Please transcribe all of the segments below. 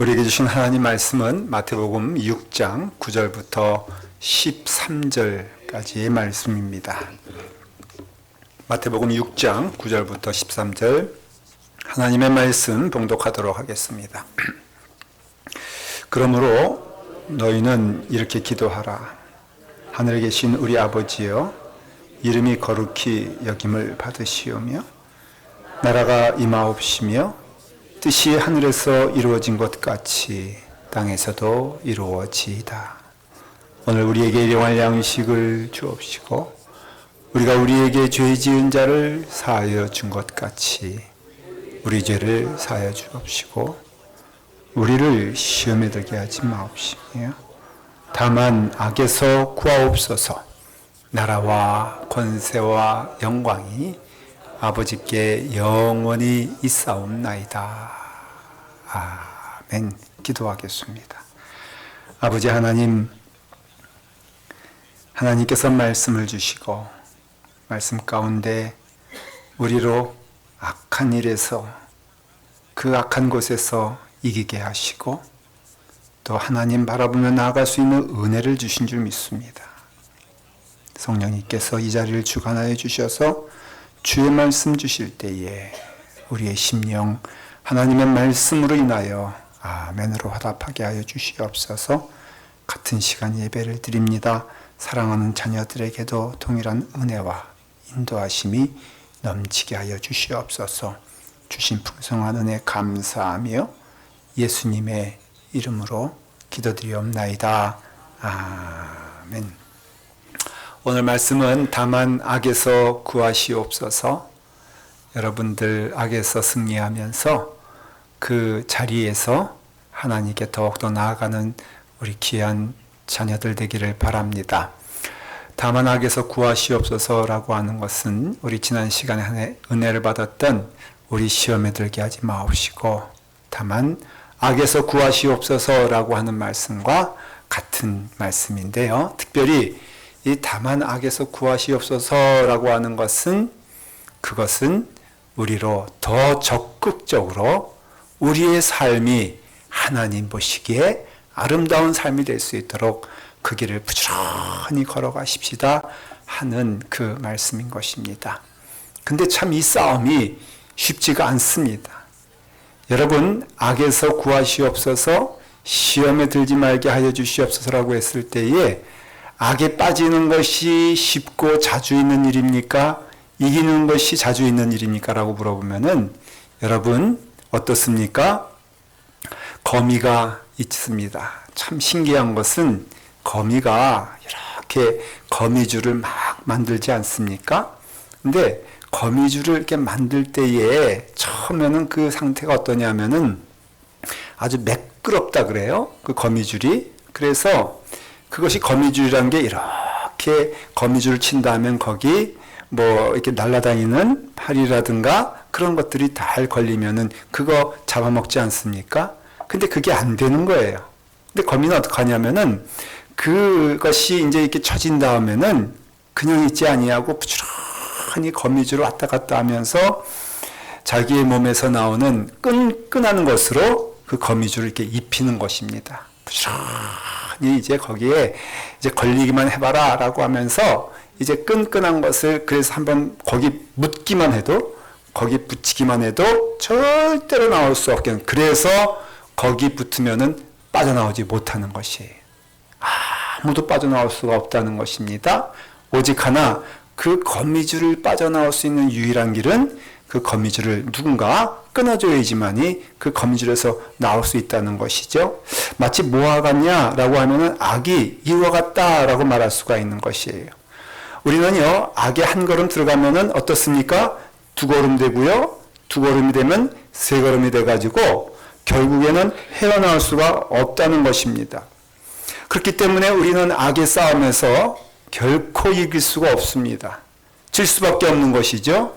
우리에게 주신 하나님 말씀은 마태복음 6장 9절부터 13절까지의 말씀입니다. 마태복음 6장 9절부터 13절 하나님의 말씀 봉독하도록 하겠습니다. 그러므로 너희는 이렇게 기도하라. 하늘에 계신 우리 아버지여, 이름이 거룩히 여김을 받으시오며 나라가 임하옵시며 뜻이 하늘에서 이루어진 것 같이 땅에서도 이루어지이다. 오늘 우리에게 일용할 양식을 주옵시고 우리가 우리에게 죄 지은 자를 사하여 준 것 같이 우리 죄를 사하여 주옵시고 우리를 시험에 들게 하지 마옵시며 다만 악에서 구하옵소서. 나라와 권세와 영광이 아버지께 영원히 있사옵나이다. 아멘. 기도하겠습니다. 아버지 하나님, 하나님께서 말씀을 주시고 말씀 가운데 우리로 악한 일에서 그 악한 곳에서 이기게 하시고 또 하나님 바라보며 나아갈 수 있는 은혜를 주신 줄 믿습니다. 성령님께서 이 자리를 주관하여 주셔서 주의 말씀 주실 때에 우리의 심령 하나님의 말씀으로 인하여 아멘으로 화답하게 하여 주시옵소서. 같은 시간 예배를 드립니다. 사랑하는 자녀들에게도 동일한 은혜와 인도하심이 넘치게 하여 주시옵소서. 주신 풍성한 은혜 감사하며 예수님의 이름으로 기도드리옵나이다. 아멘. 오늘 말씀은 다만 악에서 구하시옵소서. 여러분들 악에서 승리하면서 그 자리에서 하나님께 더욱더 나아가는 우리 귀한 자녀들 되기를 바랍니다. 다만 악에서 구하시옵소서라고 하는 것은 우리 지난 시간에 은혜를 받았던 우리 시험에 들게 하지 마옵시고 다만 악에서 구하시옵소서라고 하는 말씀과 같은 말씀인데요. 특별히 이 다만 악에서 구하시옵소서라고 하는 것은 그것은 우리로 더 적극적으로 우리의 삶이 하나님 보시기에 아름다운 삶이 될 수 있도록 그 길을 부지런히 걸어가십시다 하는 그 말씀인 것입니다. 근데 참 이 싸움이 쉽지가 않습니다. 여러분, 악에서 구하시옵소서, 시험에 들지 말게 하여 주시옵소서라고 했을 때에 악에 빠지는 것이 쉽고 자주 있는 일입니까? 이기는 것이 자주 있는 일입니까? 라고 물어보면은 여러분 어떻습니까? 거미가 있습니다. 참 신기한 것은 거미가 이렇게 거미줄을 막 만들지 않습니까? 근데 거미줄을 이렇게 만들 때에 처음에는 그 상태가 어떠냐면은 아주 매끄럽다 그래요. 그 거미줄이. 그래서 그것이 거미줄이라는 게 이렇게 거미줄을 친다 하면 거기 뭐 이렇게 날아다니는 파리라든가 그런 것들이 잘 걸리면은 그거 잡아먹지 않습니까? 근데 그게 안 되는 거예요. 근데 거미는 어떻게 하냐면은 그것이 이제 이렇게 쳐진 다음에는 그냥 있지 아니하고 부지런히 거미줄을 왔다 갔다 하면서 자기의 몸에서 나오는 끈끈한 것으로 그 거미줄을 이렇게 입히는 것입니다. 부지런히 이제 거기에 이제 걸리기만 해봐라 라고 하면서 이제 끈끈한 것을 그래서 한번 거기 묻기만 해도 거기 붙이기만 해도 절대로 나올 수 없게 그래서 거기 붙으면은 빠져나오지 못하는 것이에요. 아무도 빠져나올 수가 없다는 것입니다. 오직 하나 그 거미줄을 빠져나올 수 있는 유일한 길은 그 거미줄을 누군가 끊어줘야지만이 그 거미줄에서 나올 수 있다는 것이죠. 마치 뭐와 같냐라고 하면은 악이 이와 같다라고 말할 수가 있는 것이에요. 우리는요 악에 한 걸음 들어가면은 어떻습니까? 두 걸음 되고요, 두 걸음이 되면 세 걸음이 돼가지고 결국에는 헤어나올 수가 없다는 것입니다. 그렇기 때문에 우리는 악의 싸움에서 결코 이길 수가 없습니다. 질 수밖에 없는 것이죠.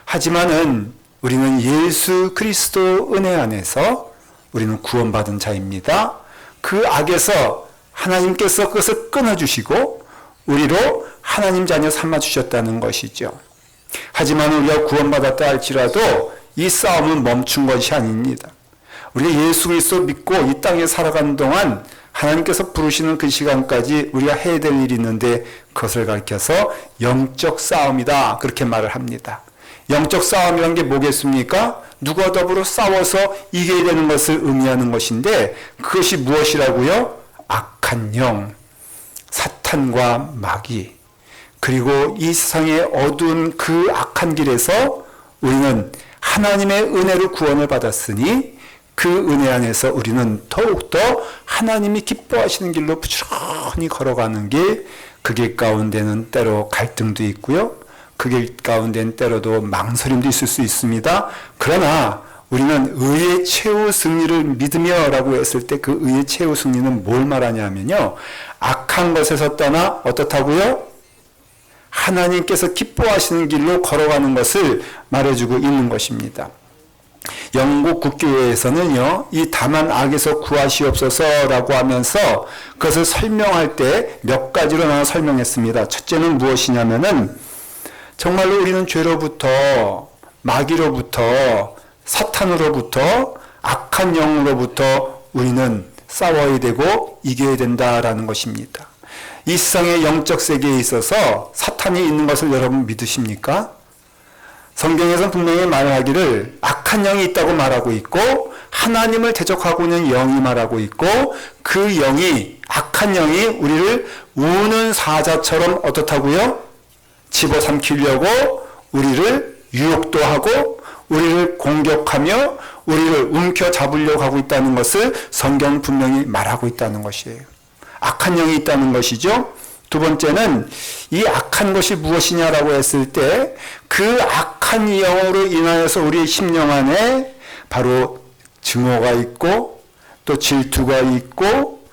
하지만은 우리는 예수 그리스도 은혜 안에서 우리는 구원받은 자입니다. 그 악에서 하나님께서 그것을 끊어주시고 우리로 하나님 자녀 삼아주셨다는 것이죠. 하지만 우리가 구원받았다 할지라도 이 싸움은 멈춘 것이 아닙니다. 우리가 예수 그리스도 믿고 이 땅에 살아가는 동안 하나님께서 부르시는 그 시간까지 우리가 해야 될 일이 있는데 그것을 가리켜서 영적 싸움이다 그렇게 말을 합니다. 영적 싸움이란 게 뭐겠습니까? 누가 더불어 싸워서 이겨야 되는 것을 의미하는 것인데 그것이 무엇이라고요? 악한 영, 사탄과 마귀, 그리고 이 세상의 어두운 그 악한 길에서 우리는 하나님의 은혜로 구원을 받았으니 그 은혜 안에서 우리는 더욱더 하나님이 기뻐하시는 길로 부지런히 걸어가는 길, 그 길 가운데는 때로 갈등도 있고요. 그 길 가운데는 때로도 망설임도 있을 수 있습니다. 그러나 우리는 의의 최후 승리를 믿으며 라고 했을 때 그 의의 최후 승리는 뭘 말하냐면요. 악한 것에서 떠나 어떻다고요? 하나님께서 기뻐하시는 길로 걸어가는 것을 말해주고 있는 것입니다. 영국 국교회에서는요, 이 다만 악에서 구하시옵소서라고 하면서 그것을 설명할 때 몇 가지로 나눠 설명했습니다. 첫째는 무엇이냐면은 정말로 우리는 죄로부터, 마귀로부터, 사탄으로부터, 악한 영으로부터 우리는 싸워야 되고 이겨야 된다라는 것입니다. 이 세상의 영적 세계에 있어서 사탄이 있는 것을 여러분 믿으십니까? 성경에서는 분명히 말하기를 악한 영이 있다고 말하고 있고 하나님을 대적하고 있는 영이 말하고 있고 그 영이, 악한 영이 우리를 우는 사자처럼 어떻다고요? 집어삼키려고 우리를 유혹도 하고 우리를 공격하며 우리를 움켜잡으려고 하고 있다는 것을 성경은 분명히 말하고 있다는 것이에요. 악한 영이 있다는 것이죠. 두 번째는 이 악한 것이 무엇이냐라고 했을 때 그 악한 영으로 인하여서 우리의 심령 안에 바로 증오가 있고 또 질투가 있고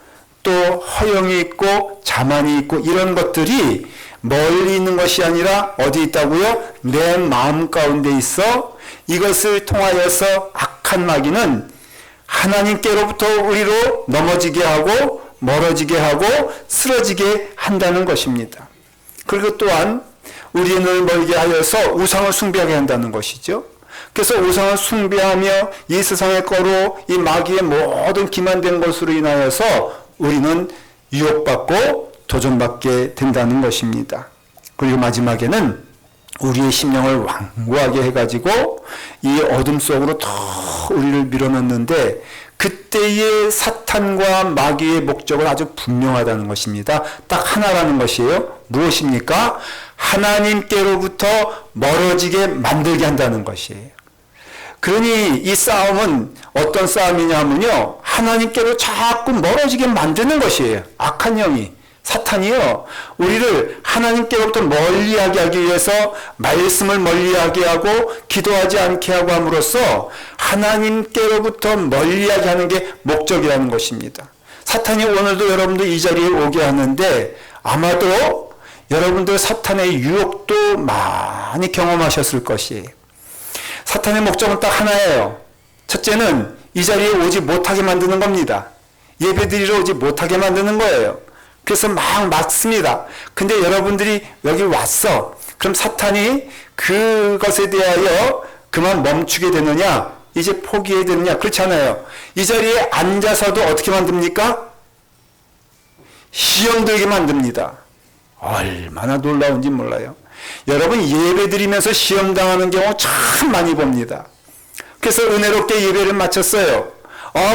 또 허영이 있고 자만이 있고 이런 것들이 멀리 있는 것이 아니라 어디 있다고요? 내 마음 가운데 있어. 이것을 통하여서 악한 마귀는 하나님께로부터 우리로 넘어지게 하고 멀어지게 하고 쓰러지게 한다는 것입니다. 그리고 또한 우리의 눈을 멀게 하여서 우상을 숭배하게 한다는 것이죠. 그래서 우상을 숭배하며 이 세상의 거로 이 마귀의 모든 기만된 것으로 인하여서 우리는 유혹받고 도전받게 된다는 것입니다. 그리고 마지막에는 우리의 심령을 완고하게 해가지고 이 어둠 속으로 더 우리를 밀어넣는데 그때의 사탄과 마귀의 목적은 아주 분명하다는 것입니다. 딱 하나라는 것이에요. 무엇입니까? 하나님께로부터 멀어지게 만들게 한다는 것이에요. 그러니 이 싸움은 어떤 싸움이냐면요. 하나님께로 자꾸 멀어지게 만드는 것이에요. 악한 영이. 사탄이요. 우리를 하나님께로부터 멀리하게 하기 위해서 말씀을 멀리하게 하고 기도하지 않게 하고 함으로써 하나님께로부터 멀리하게 하는 게 목적이라는 것입니다. 사탄이 오늘도 여러분들 이 자리에 오게 하는데 아마도 여러분들 사탄의 유혹도 많이 경험하셨을 것이에요. 사탄의 목적은 딱 하나예요. 첫째는 이 자리에 오지 못하게 만드는 겁니다. 예배드리러 오지 못하게 만드는 거예요. 그래서 막 막습니다. 근데 여러분들이 여기 왔어. 그럼 사탄이 그것에 대하여 그만 멈추게 되느냐? 이제 포기해야 되느냐? 그렇지 않아요. 이 자리에 앉아서도 어떻게 만듭니까? 시험 들게 만듭니다. 얼마나 놀라운지 몰라요. 여러분 예배 드리면서 시험 당하는 경우 참 많이 봅니다. 그래서 은혜롭게 예배를 마쳤어요.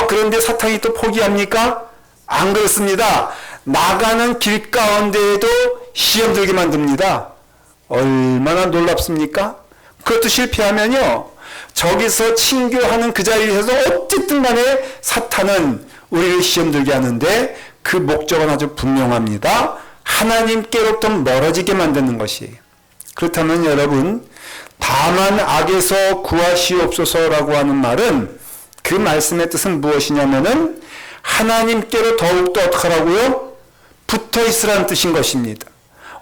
그런데 사탄이 또 포기합니까? 안 그렇습니다. 나가는 길 가운데에도 시험 들게 만듭니다. 얼마나 놀랍습니까? 그것도 실패하면요. 저기서 친교하는 그 자리에서도 어쨌든 간에 사탄은 우리를 시험 들게 하는데 그 목적은 아주 분명합니다. 하나님께로부터 멀어지게 만드는 것이에요. 그렇다면 여러분, 다만 악에서 구하시옵소서라고 하는 말은 그 말씀의 뜻은 무엇이냐면은 하나님께로 더욱더 어떻게 하라고요? 붙어 있으라는 뜻인 것입니다.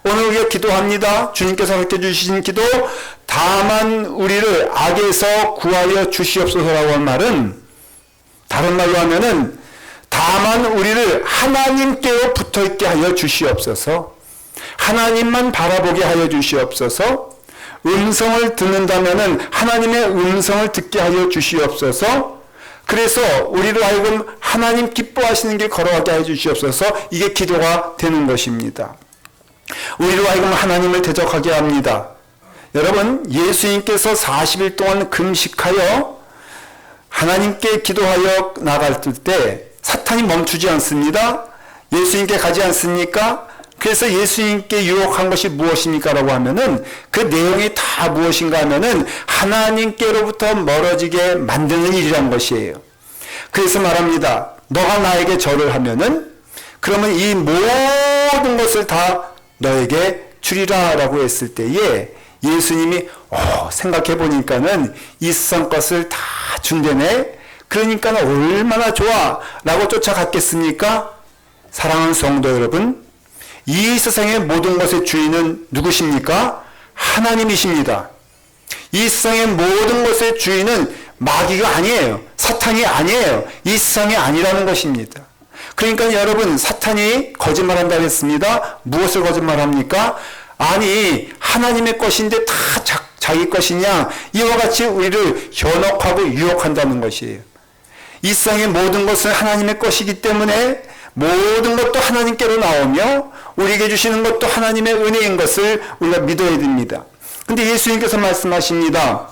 오늘 우리가 기도합니다. 주님께서 가르쳐 주신 기도, 다만 우리를 악에서 구하여 주시옵소서라고 한 말은 다른 말로 하면은 다만 우리를 하나님께로 붙어 있게 하여 주시옵소서. 하나님만 바라보게 하여 주시옵소서. 음성을 듣는다면은 하나님의 음성을 듣게 하여 주시옵소서. 그래서 우리로 하여금 하나님 기뻐하시는 길 걸어가게 해 주시옵소서. 이게 기도가 되는 것입니다. 우리로 하여금 하나님을 대적하게 합니다. 여러분, 예수님께서 40일 동안 금식하여 하나님께 기도하여 나갈 때 사탄이 멈추지 않습니다. 예수님께 가지 않습니까? 그래서 예수님께 유혹한 것이 무엇입니까? 라고 하면은 그 내용이 다 무엇인가 하면은 하나님께로부터 멀어지게 만드는 일이란 것이에요. 그래서 말합니다. 너가 나에게 절을 하면은 그러면 이 모든 것을 다 너에게 주리라 라고 했을 때에 예수님이 생각해 보니까는 이 세상 것을 다 준대네. 그러니까 얼마나 좋아 라고 쫓아갔겠습니까? 사랑하는 성도 여러분, 이 세상의 모든 것의 주인은 누구십니까? 하나님이십니다. 이 세상의 모든 것의 주인은 마귀가 아니에요. 사탄이 아니에요. 이 세상이 아니라는 것입니다. 그러니까 여러분, 사탄이 거짓말한다 했습니다. 무엇을 거짓말합니까? 아니, 하나님의 것인데 다 자기 것이냐? 이와 같이 우리를 현혹하고 유혹한다는 것이에요. 이 세상의 모든 것은 하나님의 것이기 때문에 모든 것도 하나님께로 나오며 우리에게 주시는 것도 하나님의 은혜인 것을 우리가 믿어야 됩니다. 근데 예수님께서 말씀하십니다.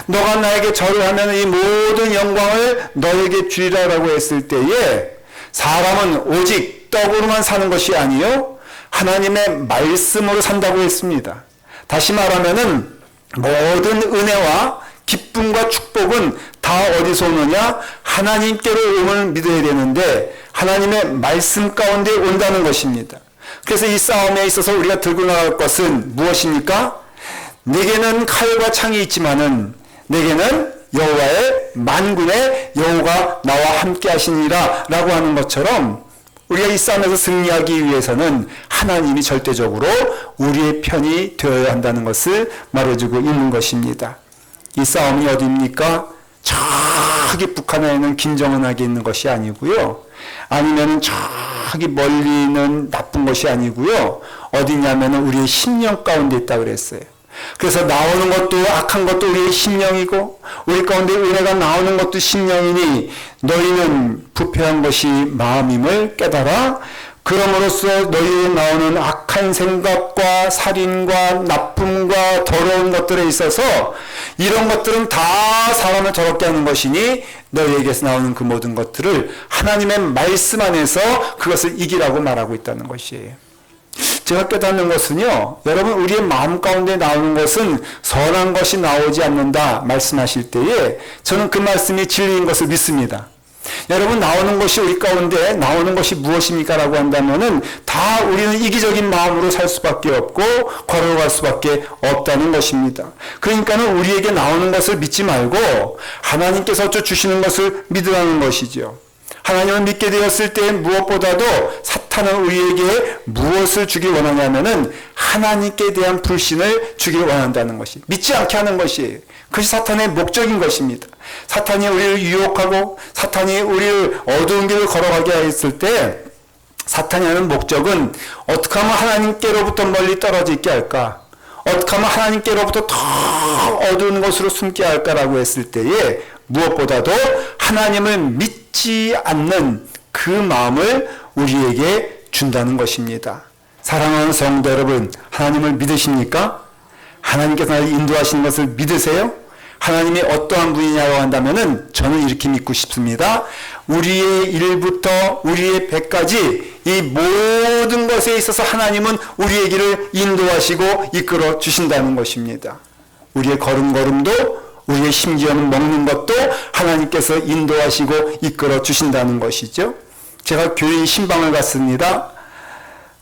너가 나에게 절을 하면 이 모든 영광을 너에게 주리라라고 했을 때에 사람은 오직 떡으로만 사는 것이 아니요 하나님의 말씀으로 산다고 했습니다. 다시 말하면은 모든 은혜와 기쁨과 축복은 다 어디서 오느냐? 하나님께로 오음을 믿어야 되는데 하나님의 말씀 가운데 온다는 것입니다. 그래서 이 싸움에 있어서 우리가 들고 나갈 것은 무엇입니까? 내게는 칼과 창이 있지만은 내게는 여호와의 만군의 여호가 나와 함께 하시니라 라고 하는 것처럼 우리가 이 싸움에서 승리하기 위해서는 하나님이 절대적으로 우리의 편이 되어야 한다는 것을 말해주고 있는 것입니다. 이 싸움이 어디입니까? 저기 북한에 있는 김정은에게 있는 것이 아니고요. 아니면 저기 멀리 있는 나쁜 것이 아니고요. 어디냐면 우리의 심령 가운데 있다 그랬어요. 그래서 나오는 것도 악한 것도 우리의 심령이고 우리 가운데 은혜가 나오는 것도 심령이니 너희는 부패한 것이 마음임을 깨달아. 그럼으로써 너희에 나오는 악한 생각과 살인과 나쁨과 더러운 것들에 있어서 이런 것들은 다 사람을 더럽게 하는 것이니 너희에게서 나오는 그 모든 것들을 하나님의 말씀 안에서 그것을 이기라고 말하고 있다는 것이에요. 제가 깨닫는 것은요, 여러분 우리의 마음 가운데 나오는 것은 선한 것이 나오지 않는다 말씀하실 때에 저는 그 말씀이 진리인 것을 믿습니다. 여러분 나오는 것이 우리 가운데 나오는 것이 무엇입니까? 라고 한다면은 다 우리는 이기적인 마음으로 살 수밖에 없고 걸어갈 수밖에 없다는 것입니다. 그러니까는 우리에게 나오는 것을 믿지 말고 하나님께서 주시는 것을 믿으라는 것이죠. 하나님을 믿게 되었을 때 무엇보다도 사탄은 우리에게 무엇을 주길 원하냐면은 하나님께 대한 불신을 주길 원한다는 것이 믿지 않게 하는 것이에요. 그것이 사탄의 목적인 것입니다. 사탄이 우리를 유혹하고 사탄이 우리를 어두운 길을 걸어가게 했을 때 사탄이 하는 목적은 어떻게 하면 하나님께로부터 멀리 떨어져 있게 할까? 어떻게 하면 하나님께로부터 더 어두운 곳으로 숨게 할까라고 했을 때에 무엇보다도 하나님을 믿지 않는 그 마음을 우리에게 준다는 것입니다. 사랑하는 성도 여러분, 하나님을 믿으십니까? 하나님께서 나를 인도하시는 것을 믿으세요? 하나님이 어떠한 분이냐고 한다면은 저는 이렇게 믿고 싶습니다. 우리의 1부터 우리의 100까지 이 모든 것에 있어서 하나님은 우리의 길을 인도하시고 이끌어 주신다는 것입니다. 우리의 걸음걸음도 우리의 심지어는 먹는 것도 하나님께서 인도하시고 이끌어 주신다는 것이죠. 제가 교인 신방을 갔습니다.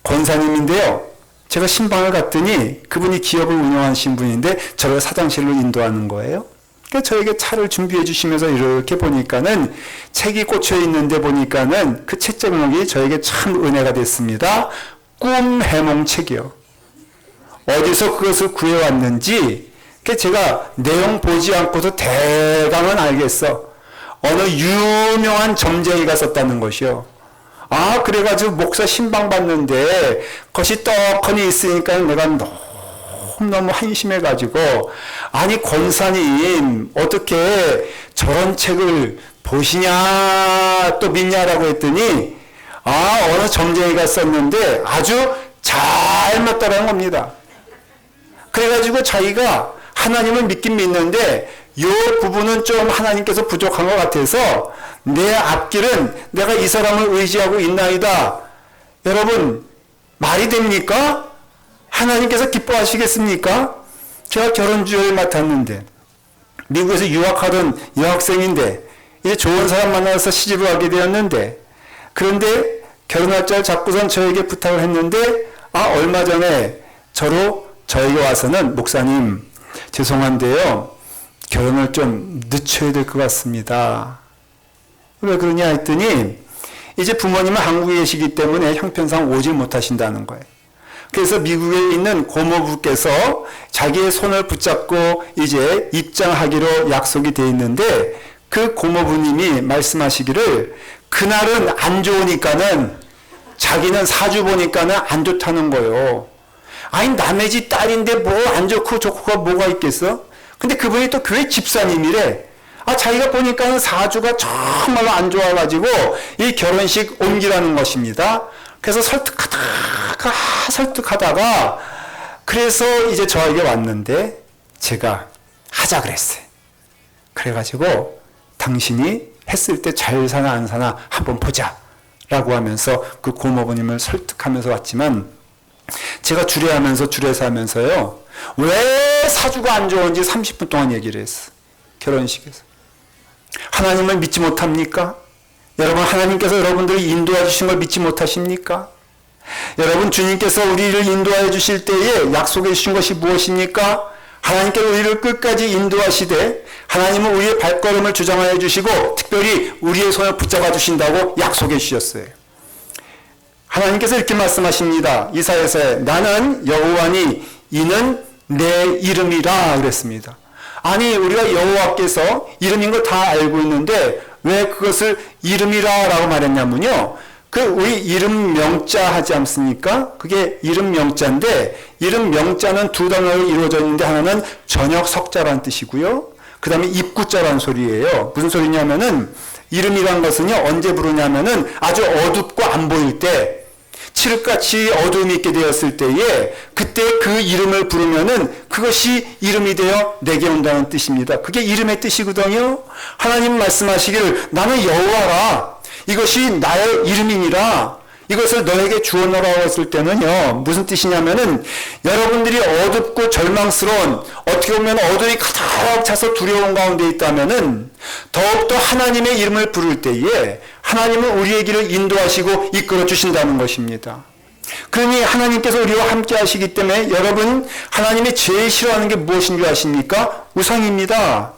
권사님인데요. 제가 신방을 갔더니 그분이 기업을 운영하신 분인데 저를 사장실로 인도하는 거예요. 그러니까 저에게 차를 준비해 주시면서 이렇게 보니까는 책이 꽂혀 있는데 보니까는 그 책 제목이 저에게 참 은혜가 됐습니다. 꿈 해몽 책이요. 어디서 그것을 구해왔는지 제가 내용 보지 않고도 대강은 알겠어. 어느 유명한 점쟁이가 썼다는 것이요. 아, 그래가지고 목사 신방 받는데 그것이 떡하니 있으니까 내가 너무 한심해가지고 아니 권사님 어떻게 저런 책을 보시냐 또 믿냐라고 했더니 어느 점쟁이가 썼는데 아주 잘 맞다라는 겁니다. 그래가지고 자기가 하나님을 믿긴 믿는데 이 부분은 좀 하나님께서 부족한 것 같아서 내 앞길은 내가 이 사람을 의지하고 있나이다. 여러분 말이 됩니까? 하나님께서 기뻐하시겠습니까? 제가 결혼주의를 맡았는데 미국에서 유학하던 여학생인데 이제 좋은 사람 만나서 시집을 가게 되었는데 그런데 결혼할 줄 잡고선 저에게 부탁을 했는데 얼마 전에 저에게 와서는 목사님 죄송한데요 결혼을 좀 늦춰야 될 것 같습니다. 왜 그러냐 했더니 이제 부모님은 한국에 계시기 때문에 형편상 오질 못하신다는 거예요. 그래서 미국에 있는 고모부께서 자기의 손을 붙잡고 이제 입장하기로 약속이 돼 있는데 그 고모부님이 말씀하시기를 그날은 안 좋으니까는 자기는 사주 보니까는 안 좋다는 거예요. 아니 남의 집 딸인데 뭐 안 좋고 좋고가 뭐가 있겠어? 근데 그분이 또 교회 집사님이래. 자기가 보니까는 사주가 정말로 안 좋아가지고 이 결혼식 옮기라는 것입니다. 그래서 설득하다가 그래서 이제 저에게 왔는데 제가 하자 그랬어요. 그래가지고 당신이 했을 때 잘 사나 안 사나 한번 보자 라고 하면서 그 고모부님을 설득하면서 왔지만 제가 주례해서 하면서요 왜 사주가 안 좋은지 30분 동안 얘기를 했어. 결혼식에서. 하나님을 믿지 못합니까? 여러분 하나님께서 여러분들을 인도해 주신 걸 믿지 못하십니까? 여러분 주님께서 우리를 인도해 주실 때에 약속해 주신 것이 무엇입니까? 하나님께서 우리를 끝까지 인도하시되 하나님은 우리의 발걸음을 주장하여 주시고 특별히 우리의 손을 붙잡아 주신다고 약속해 주셨어요. 하나님께서 이렇게 말씀하십니다. 이사야서에 나는 여호와니 이는 내 이름이라 그랬습니다. 아니 우리가 여호와께서 이름인 걸 다 알고 있는데 왜 그것을 이름이라 라고 말했냐면요. 우리 이름 명자 하지 않습니까? 그게 이름 명자인데 이름 명자는 두 단어로 이루어져 있는데 하나는 저녁 석자라는 뜻이고요. 그 다음에 입구자라는 소리예요. 무슨 소리냐면은 이름이란 것은요 언제 부르냐면은 아주 어둡고 안 보일 때 칠흑같이 어두움이 있게 되었을 때에 그때 그 이름을 부르면은 그것이 이름이 되어 내게 온다는 뜻입니다. 그게 이름의 뜻이거든요. 하나님 말씀하시기를 나는 여호와라. 이것이 나의 이름이니라. 이것을 너에게 주어놓으라고 했을 때는요 무슨 뜻이냐면은 여러분들이 어둡고 절망스러운 어떻게 보면 어둠이 가득 차서 두려운 가운데 있다면은 더욱더 하나님의 이름을 부를 때에 하나님은 우리의 길을 인도하시고 이끌어 주신다는 것입니다. 그러니 하나님께서 우리와 함께 하시기 때문에 여러분 하나님이 제일 싫어하는 게 무엇인 줄 아십니까? 우상입니다.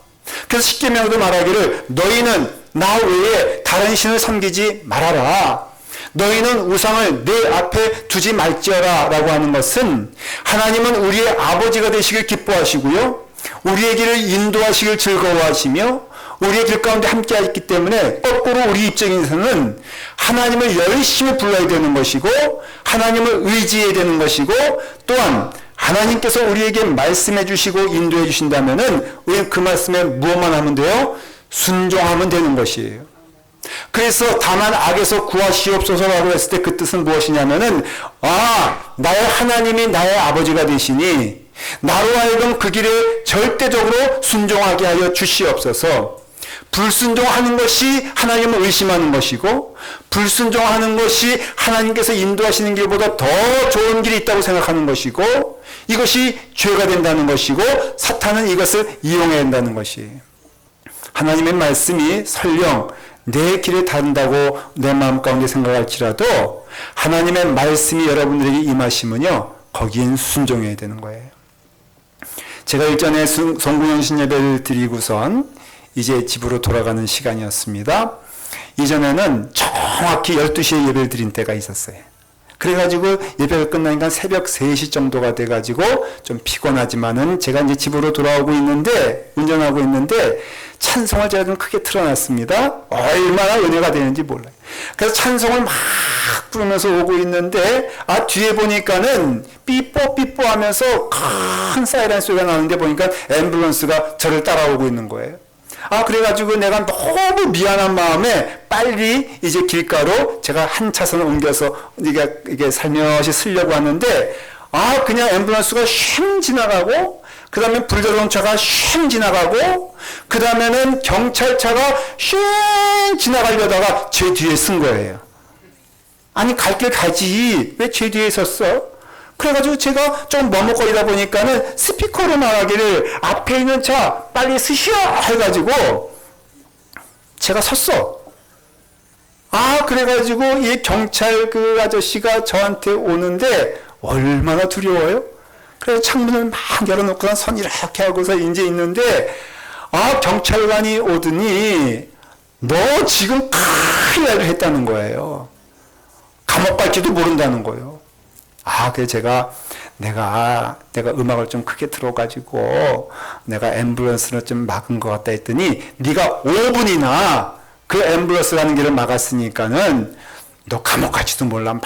그래서 십계명도 말하기를 너희는 나 외에 다른 신을 섬기지 말아라. 너희는 우상을 내 앞에 두지 말지어라 라고 하는 것은 하나님은 우리의 아버지가 되시길 기뻐하시고요. 우리의 길을 인도하시길 즐거워하시며 우리의 길 가운데 함께 하기 때문에 거꾸로 우리 입장에서는 하나님을 열심히 불러야 되는 것이고 하나님을 의지해야 되는 것이고 또한 하나님께서 우리에게 말씀해 주시고 인도해 주신다면은 우리는 그 말씀에 무엇만 하면 돼요? 순종하면 되는 것이에요. 그래서 다만 악에서 구하시옵소서라고 했을 때 그 뜻은 무엇이냐면은 나의 하나님이 나의 아버지가 되시니 나로 하여금 그 길에 절대적으로 순종하게 하여 주시옵소서. 불순종하는 것이 하나님을 의심하는 것이고 불순종하는 것이 하나님께서 인도하시는 길보다 더 좋은 길이 있다고 생각하는 것이고 이것이 죄가 된다는 것이고 사탄은 이것을 이용해야 한다는 것이에요. 하나님의 말씀이 설령 내 길에 닿는다고 내 마음 가운데 생각할지라도 하나님의 말씀이 여러분들에게 임하시면요 거기엔 순종해야 되는 거예요. 제가 일전에 송구영신 예배를 드리고선 이제 집으로 돌아가는 시간이었습니다. 이전에는 정확히 12시에 예배를 드린 때가 있었어요. 그래가지고 예배가 끝나니까 새벽 3시 정도가 돼가지고 좀 피곤하지만은 제가 이제 집으로 돌아오고 있는데 운전하고 있는데 찬송을 제가 좀 크게 틀어놨습니다. 얼마나 은혜가 되는지 몰라요. 그래서 찬송을 막 부르면서 오고 있는데 뒤에 보니까는 삐뽀삐뽀 하면서 큰 사이렌 소리가 나는데 보니까 앰뷸런스가 저를 따라오고 있는 거예요. 그래가지고 내가 너무 미안한 마음에 빨리 이제 길가로 제가 한 차선을 옮겨서 이게 살며시 쓰려고 하는데, 그냥 앰뷸런스가 쉥 지나가고, 그 다음에 불자동차가 쉥 지나가고, 그 다음에는 경찰차가 쉥 지나가려다가 제 뒤에 쓴 거예요. 아니, 갈 길 가지. 왜 제 뒤에 섰어? 그래가지고 제가 좀 머뭇거리다 보니까는 스피커로 말하기를 앞에 있는 차 빨리 쓰시오! 해가지고 제가 섰어. 그래가지고 이 경찰 그 아저씨가 저한테 오는데 얼마나 두려워요? 그래서 창문을 막 열어놓고 선 이렇게 하고서 이제 있는데, 경찰관이 오더니 너 지금 큰일 날 했다는 거예요. 감옥 갈지도 모른다는 거예요. 그래서 내가 음악을 좀 크게 틀어가지고 내가 앰뷸런스를 좀 막은 것 같다 했더니, 네가 5분이나 그 앰뷸런스라는 길을 막았으니까는 너 감옥 갈지도 몰라, 막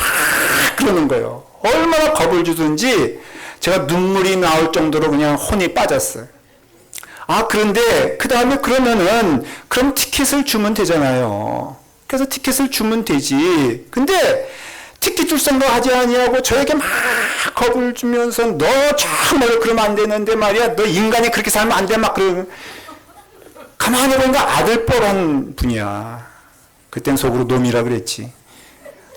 그러는 거예요. 얼마나 겁을 주든지 제가 눈물이 나올 정도로 그냥 혼이 빠졌어요. 그런데 그 다음에 그러면은 그럼 티켓을 주면 되잖아요. 그래서 티켓을 주면 되지. 근데 티켓 줄 생각 하지 아니하고 저에게 막 겁을 주면서 너 정말 그러면 안 되는데 말이야, 너 인간이 그렇게 살면 안 돼, 막 그러고. 가만히 보니까 아들뻘한 분이야. 그땐 속으로 놈이라 그랬지.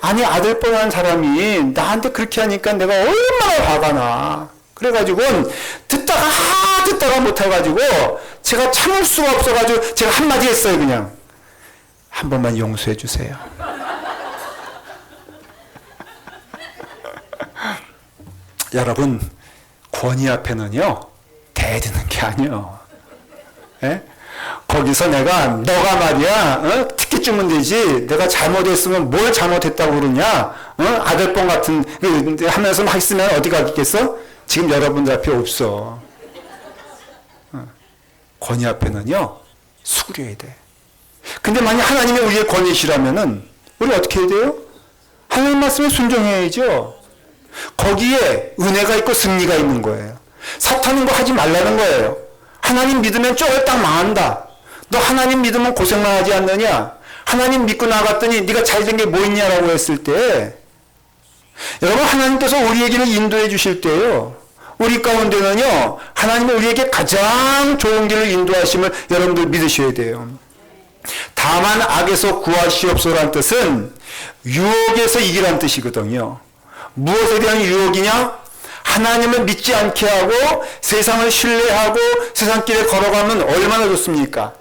아니, 아들뻘한 사람이 나한테 그렇게 하니까 내가 얼마나 화가 나. 그래가지고 듣다가 못해가지고 제가 참을 수가 없어가지고 제가 한마디 했어요. 그냥 한 번만 용서해 주세요. 여러분, 권위 앞에는요 대드는 게 아니에요. 예? 거기서 너가 말이야, 티켓 주면 되지, 내가 잘못했으면 뭘 잘못했다고 그러냐, 아들뽕 같은 하면서 막 있으면 어디 가겠어? 지금 여러분들 앞에 없어. 권위 앞에는요 수그려야 돼. 근데 만약 하나님의 우리의 권위시라면은 우리 어떻게 해야 돼요? 하나님 말씀에 순종해야죠. 거기에 은혜가 있고 승리가 있는 거예요. 사탄은 거 하지 말라는 거예요. 하나님 믿으면 쫄딱 망한다. 너 하나님 믿으면 고생만 하지 않느냐? 하나님 믿고 나갔더니 네가 잘된 게 뭐 있냐라고 했을 때, 여러분, 하나님께서 우리에게는 인도해 주실 때요, 우리 가운데는요 하나님은 우리에게 가장 좋은 길을 인도하심을 여러분들 믿으셔야 돼요. 다만 악에서 구하시옵소라는 뜻은 유혹에서 이기라는 뜻이거든요. 무엇에 대한 유혹이냐? 하나님을 믿지 않게 하고 세상을 신뢰하고 세상길에 걸어가면 얼마나 좋습니까?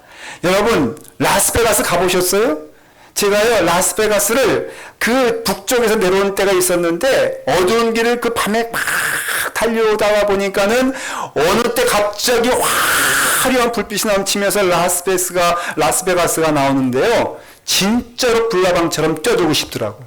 여러분, 라스베가스 가보셨어요? 제가요 라스베가스를 그 북쪽에서 내려온 때가 있었는데, 어두운 길을 그 밤에 막 달려오다가 보니까는 어느 때 갑자기 화려한 불빛이 넘치면서 라스베가스가 나오는데요, 진짜로 불나방처럼 뛰어들고 싶더라고.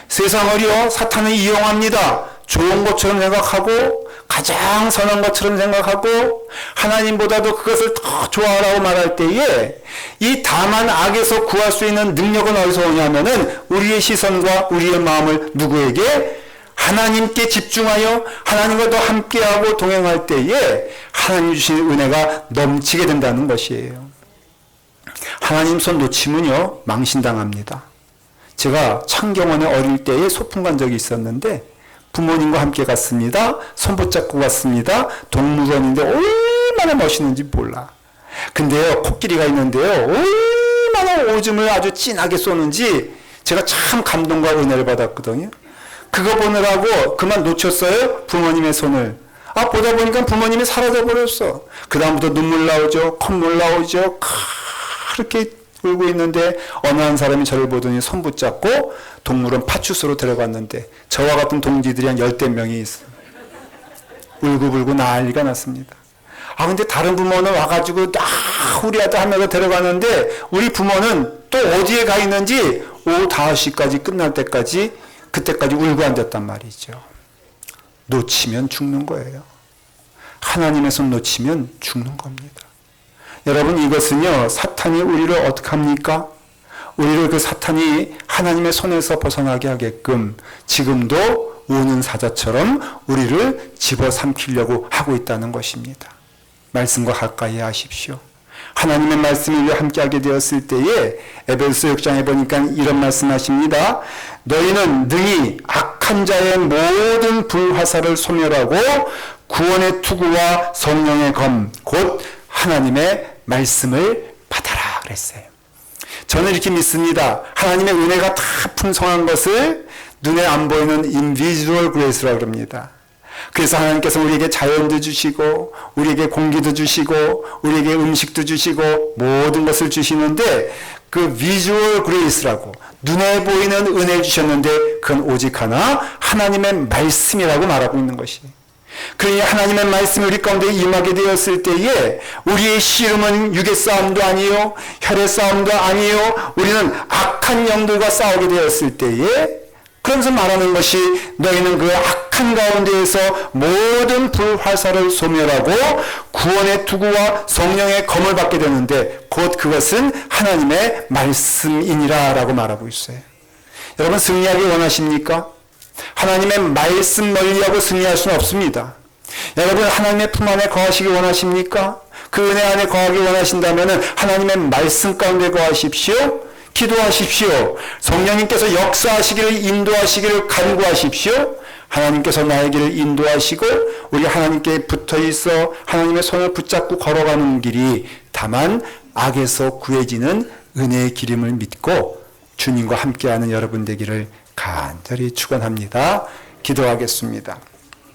세상을요 사탄은 이용합니다. 좋은 것처럼 생각하고 가장 선한 것처럼 생각하고 하나님보다도 그것을 더 좋아하라고 말할 때에, 이 다만 악에서 구할 수 있는 능력은 어디서 오냐면은 우리의 시선과 우리의 마음을 누구에게? 하나님께 집중하여 하나님과 더 함께하고 동행할 때에 하나님 주신 은혜가 넘치게 된다는 것이에요. 하나님 손 놓치면요 망신당합니다. 제가 창경원에 어릴 때에 소풍 간 적이 있었는데, 부모님과 함께 갔습니다. 손 붙잡고 갔습니다. 동물원인데 얼마나 멋있는지 몰라. 근데요 코끼리가 있는데요 얼마나 오줌을 아주 진하게 쏘는지 제가 참 감동과 은혜를 받았거든요. 그거 보느라고 그만 놓쳤어요, 부모님의 손을. 보다 보니까 부모님이 사라져버렸어. 그 다음부터 눈물 나오죠, 콧물 나오죠. 그렇게 울고 있는데 어느 한 사람이 저를 보더니 손 붙잡고 동물원 파출소로 데려갔는데 저와 같은 동지들이 한 10대 명이 있어요. 울고불고 난리가 났습니다. 근데 다른 부모는 와가지고 우리 아들 한 명을 데려가는데, 우리 부모는 또 어디에 가 있는지 오후 5시까지 끝날 때까지, 그때까지 울고 앉았단 말이죠. 놓치면 죽는 거예요. 하나님의 손 놓치면 죽는 겁니다. 여러분, 이것은요 사탄이 우리를 어떻게 합니까? 우리를 그 사탄이 하나님의 손에서 벗어나게 하게끔 지금도 우는 사자처럼 우리를 집어삼키려고 하고 있다는 것입니다. 말씀과 가까이 하십시오. 하나님의 말씀이 우리와 함께하게 되었을 때에 에베소 6장에 보니까 이런 말씀하십니다. 너희는 능히 악한 자의 모든 불화살을 소멸하고 구원의 투구와 성령의 검 곧 하나님의 말씀을 받아라 그랬어요. 저는 이렇게 믿습니다. 하나님의 은혜가 다 풍성한 것을 눈에 안 보이는 invisible grace라고 합니다. 그래서 하나님께서 우리에게 자연도 주시고 우리에게 공기도 주시고 우리에게 음식도 주시고 모든 것을 주시는데 그 visual grace라고 눈에 보이는 은혜 주셨는데 그건 오직 하나 하나님의 말씀이라고 말하고 있는 것이에요. 그러니 하나님의 말씀이 우리 가운데 임하게 되었을 때에 우리의 씨름은 육의 싸움도 아니요 혈의 싸움도 아니요 우리는 악한 영들과 싸우게 되었을 때에 그러면서 말하는 것이 너희는 그 악한 가운데에서 모든 불화살을 소멸하고 구원의 투구와 성령의 검을 받게 되는데 곧 그것은 하나님의 말씀이니라 라고 말하고 있어요. 여러분 승리하기 원하십니까? 하나님의 말씀 멀리하고 승리할 수는 없습니다. 여러분 하나님의 품 안에 거하시기 원하십니까? 그 은혜 안에 거하기 원하신다면 하나님의 말씀 가운데 거하십시오. 기도하십시오. 성령님께서 역사하시기를 인도하시기를 간구하십시오. 하나님께서 나의 길을 인도하시고 우리 하나님께 붙어있어 하나님의 손을 붙잡고 걸어가는 길이 다만 악에서 구해지는 은혜의 길임을 믿고 주님과 함께하는 여러분 되기를 간절히 축원합니다. 기도하겠습니다.